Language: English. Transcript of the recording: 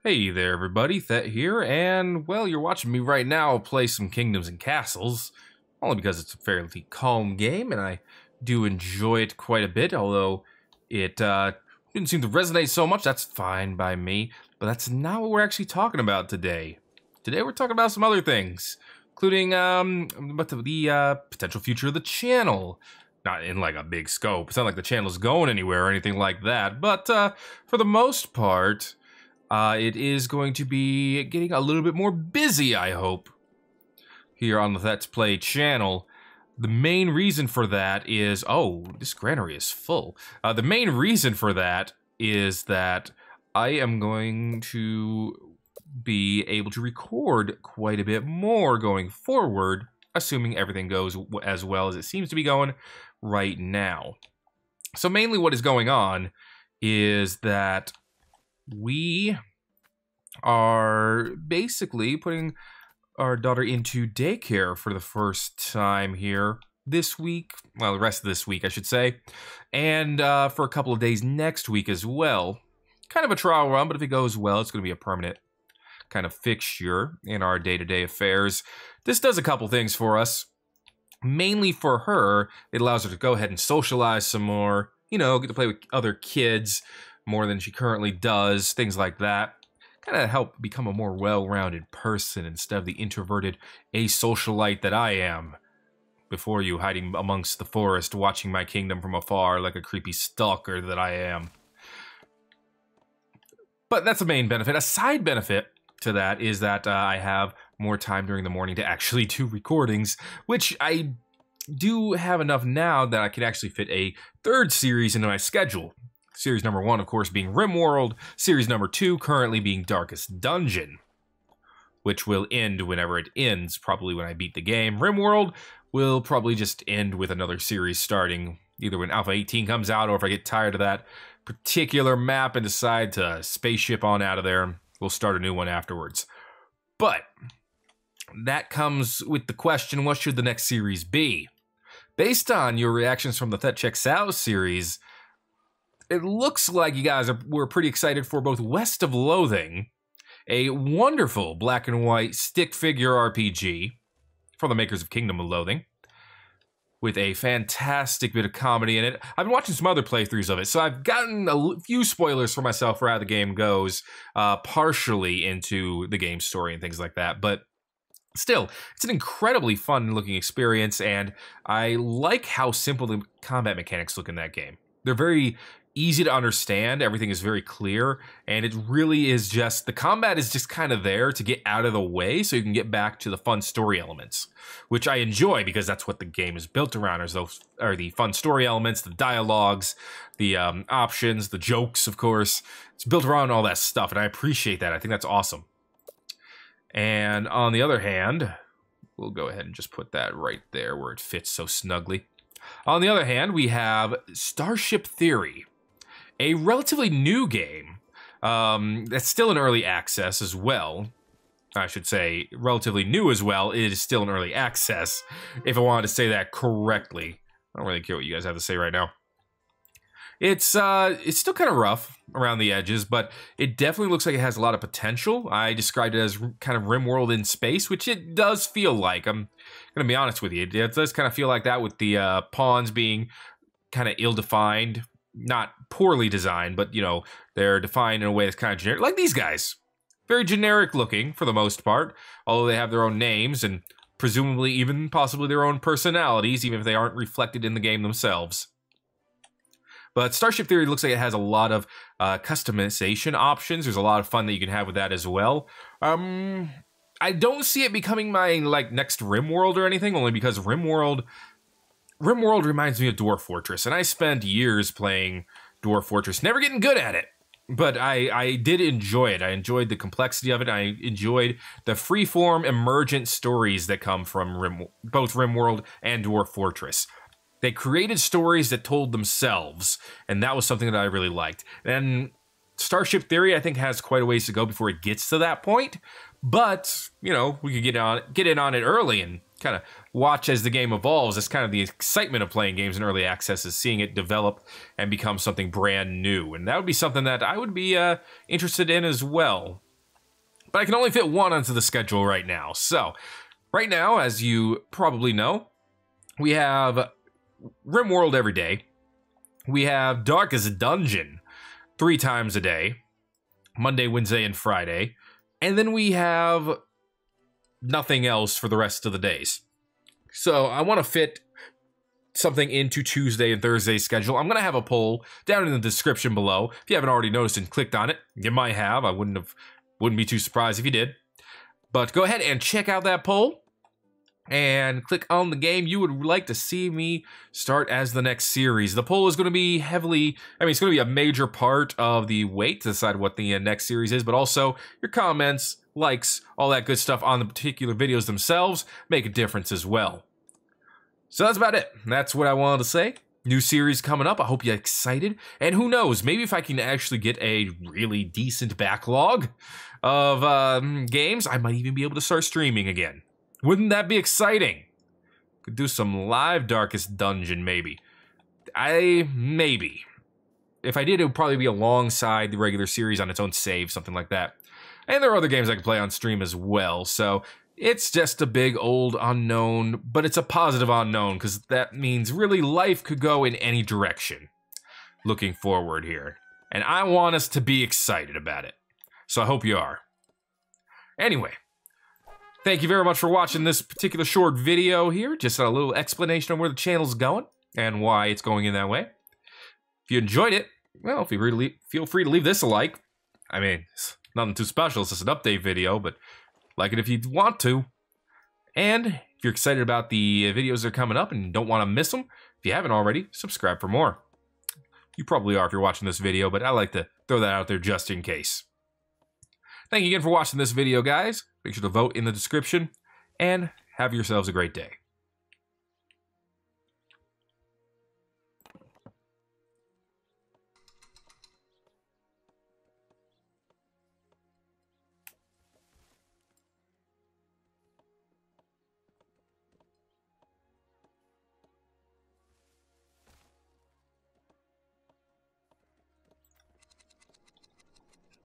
Hey there, everybody. Thet here, and well, you're watching me right now play some Kingdoms and Castles, only because it's a fairly calm game, and I do enjoy it quite a bit, although it didn't seem to resonate so much. That's fine by me, but that's not what we're actually talking about today. Today we're talking about some other things, including the potential future of the channel. Not in like a big scope. It's not like the channel's going anywhere or anything like that, but for the most part, it is going to be getting a little bit more busy, I hope, here on the Let's Play channel. The main reason for that is... Oh, this granary is full. The main reason for that is that I am going to be able to record quite a bit more going forward, assuming everything goes as well as it seems to be going right now. So mainly what is going on is that we are basically putting our daughter into daycare for the first time here this week. Well, the rest of this week, I should say. And for a couple of days next week as well. Kind of a trial run, but if it goes well, it's going to be a permanent kind of fixture in our day-to-day affairs. This does a couple things for us. Mainly for her, it allows her to go ahead and socialize some more. You know, get to play with other kids more than she currently does, things like that. Kind of help become a more well-rounded person instead of the introverted asocialite that I am. Before you, hiding amongst the forest, watching my kingdom from afar like a creepy stalker that I am. But that's a main benefit. A side benefit to that is that I have more time during the morning to actually do recordings, which I do have enough now that I can actually fit a third series into my schedule. Series number 1, of course, being RimWorld. Series number 2 currently being Darkest Dungeon, which will end whenever it ends, probably when I beat the game. RimWorld will probably just end with another series starting either when Alpha 18 comes out, or if I get tired of that particular map and decide to spaceship on out of there, we'll start a new one afterwards. But that comes with the question, what should the next series be? Based on your reactions from the Thet Checks Out series, it looks like you guys were pretty excited for both West of Loathing, a wonderful black and white stick figure RPG from the makers of Kingdom of Loathing, with a fantastic bit of comedy in it. I've been watching some other playthroughs of it, so I've gotten a few spoilers for myself for how the game goes, partially into the game story and things like that, but still, it's an incredibly fun-looking experience, and I like how simple the combat mechanics look in that game. They're very easy to understand, everything is very clear, and it really is just, the combat is just kind of there to get out of the way so you can get back to the fun story elements, which I enjoy because that's what the game is built around, are the fun story elements, the dialogues, the options, the jokes, of course. It's built around all that stuff, and I appreciate that. I think that's awesome. And on the other hand, we'll go ahead and just put that right there where it fits so snugly. On the other hand, we have Starship Theory, a relatively new game that's still in early access as well. I should say relatively new as well. It is still in early access, if I wanted to say that correctly. I don't really care what you guys have to say right now. It's still kind of rough around the edges, but it definitely looks like it has a lot of potential. I described it as kind of RimWorld in space, which it does feel like. I'm going to be honest with you. It does kind of feel like that, with the pawns being kind of ill-defined. Not poorly designed, but, you know, they're defined in a way that's kind of generic. Like these guys. Very generic looking, for the most part. Although they have their own names, and presumably even possibly their own personalities, even if they aren't reflected in the game themselves. But Starship Theory looks like it has a lot of customization options. There's a lot of fun that you can have with that as well. I don't see it becoming my, like, next RimWorld or anything, only because RimWorld reminds me of Dwarf Fortress, and I spent years playing Dwarf Fortress, never getting good at it. But I did enjoy it. I enjoyed the complexity of it. I enjoyed the freeform, emergent stories that come from both RimWorld and Dwarf Fortress. They created stories that told themselves, and that was something that I really liked. And Starship Theory, I think, has quite a ways to go before it gets to that point. But, you know, we could get in on it early and kind of watch as the game evolves. That's kind of the excitement of playing games in early access, is seeing it develop and become something brand new. And that would be something that I would be interested in as well. but I can only fit one onto the schedule right now. So, right now, as you probably know, we have RimWorld every day. We have Darkest Dungeon 3 times a day, Monday, Wednesday, and Friday. And then we have nothing else for the rest of the days. So I want to fit something into Tuesday and Thursday's schedule. I'm going to have a poll down in the description below. If you haven't already noticed and clicked on it, you might have. I wouldn't be too surprised if you did. But go ahead and check out that poll and click on the game you would like to see me start as the next series. The poll is going to be it's going to be a major part of the weight to decide what the next series is, but also your comments, likes, all that good stuff on the particular videos themselves make a difference as well. So that's about it. That's what I wanted to say. New series coming up. I hope you're excited. And who knows, maybe if I can actually get a really decent backlog of games, I might even be able to start streaming again. Wouldn't that be exciting? Could do some live Darkest Dungeon, maybe. Maybe. If I did, it would probably be alongside the regular series on its own save, something like that. And there are other games I can play on stream as well, so it's just a big old unknown, but it's a positive unknown, because that means really life could go in any direction. Looking forward here. And I want us to be excited about it. So I hope you are. Anyway. Thank you very much for watching this particular short video here. Just a little explanation on where the channel's going and why it's going in that way. If you enjoyed it, well, feel free to leave this a like. I mean, it's nothing too special. It's just an update video, but like it if you want to. And if you're excited about the videos that are coming up and don't want to miss them, if you haven't already, subscribe for more. You probably are if you're watching this video, but I like to throw that out there just in case. Thank you again for watching this video, guys. Make sure to vote in the description, and have yourselves a great day.